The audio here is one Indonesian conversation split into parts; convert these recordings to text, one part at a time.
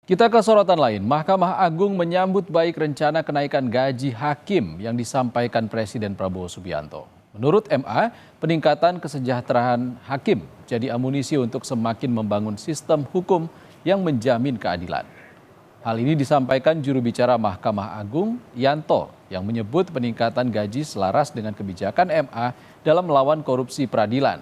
Kita ke sorotan lain, Mahkamah Agung menyambut baik rencana kenaikan gaji hakim yang disampaikan Presiden Prabowo Subianto. Menurut MA, peningkatan kesejahteraan hakim jadi amunisi untuk semakin membangun sistem hukum yang menjamin keadilan. Hal ini disampaikan juru bicara Mahkamah Agung, Yanto, yang menyebut peningkatan gaji selaras dengan kebijakan MA dalam melawan korupsi peradilan.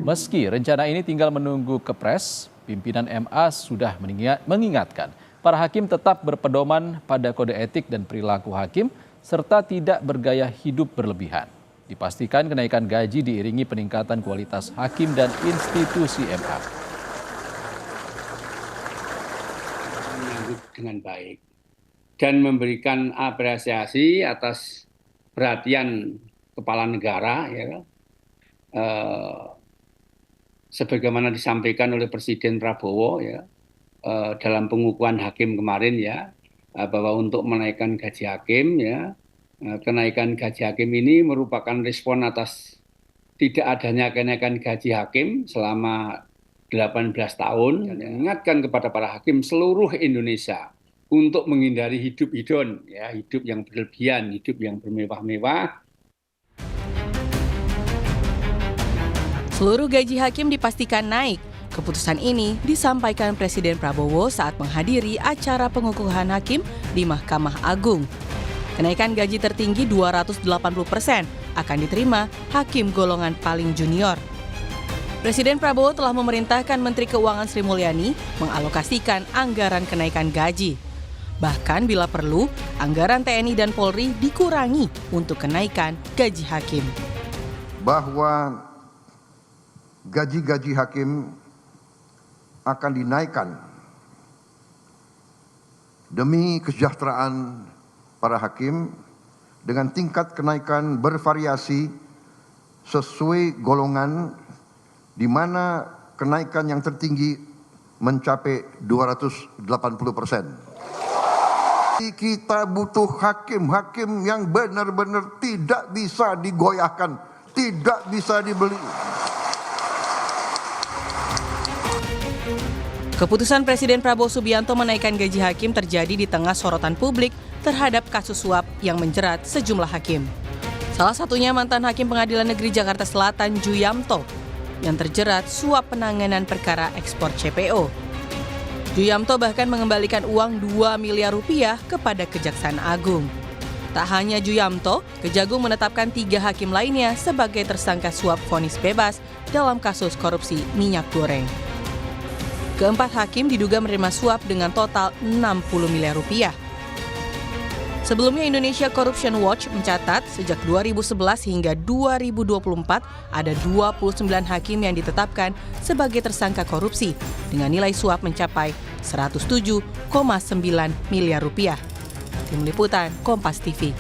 Meski rencana ini tinggal menunggu Kepres, pimpinan MA sudah mengingatkan para hakim tetap berpedoman pada kode etik dan perilaku hakim serta tidak bergaya hidup berlebihan. Dipastikan kenaikan gaji diiringi peningkatan kualitas hakim dan institusi MA. Menyambut dengan baik dan memberikan apresiasi atas perhatian kepala negara, ya, sebagaimana disampaikan oleh Presiden Prabowo, ya, dalam pengukuhan hakim kemarin, ya, bahwa untuk menaikkan gaji hakim, ya, kenaikan gaji hakim ini merupakan respon atas tidak adanya kenaikan gaji hakim selama 18 tahun. Dan mengingatkan kepada para hakim seluruh Indonesia untuk menghindari hidup hedon, ya, hidup yang berlebihan, hidup yang bermewah-mewah. Seluruh gaji hakim dipastikan naik. Keputusan ini disampaikan Presiden Prabowo saat menghadiri acara pengukuhan hakim di Mahkamah Agung. Kenaikan gaji tertinggi 280% akan diterima hakim golongan paling junior. Presiden Prabowo telah memerintahkan Menteri Keuangan Sri Mulyani mengalokasikan anggaran kenaikan gaji. Bahkan bila perlu, anggaran TNI dan Polri dikurangi untuk kenaikan gaji hakim. Bahwa gaji-gaji hakim akan dinaikkan demi kesejahteraan para hakim dengan tingkat kenaikan bervariasi sesuai golongan, di mana kenaikan yang tertinggi mencapai 280%. Kita butuh hakim-hakim yang benar-benar tidak bisa digoyahkan, tidak bisa dibeli. Keputusan Presiden Prabowo Subianto menaikkan gaji hakim terjadi di tengah sorotan publik terhadap kasus suap yang menjerat sejumlah hakim. Salah satunya mantan Hakim Pengadilan Negeri Jakarta Selatan Juyamto yang terjerat suap penanganan perkara ekspor CPO. Juyamto bahkan mengembalikan uang 2 miliar rupiah kepada Kejaksaan Agung. Tak hanya Juyamto, Kejagung menetapkan 3 hakim lainnya sebagai tersangka suap vonis bebas dalam kasus korupsi minyak goreng. Keempat hakim diduga menerima suap dengan total 60 miliar rupiah. Sebelumnya Indonesia Corruption Watch mencatat sejak 2011 hingga 2024 ada 29 hakim yang ditetapkan sebagai tersangka korupsi dengan nilai suap mencapai 107,9 miliar rupiah. Tim Liputan Kompas TV.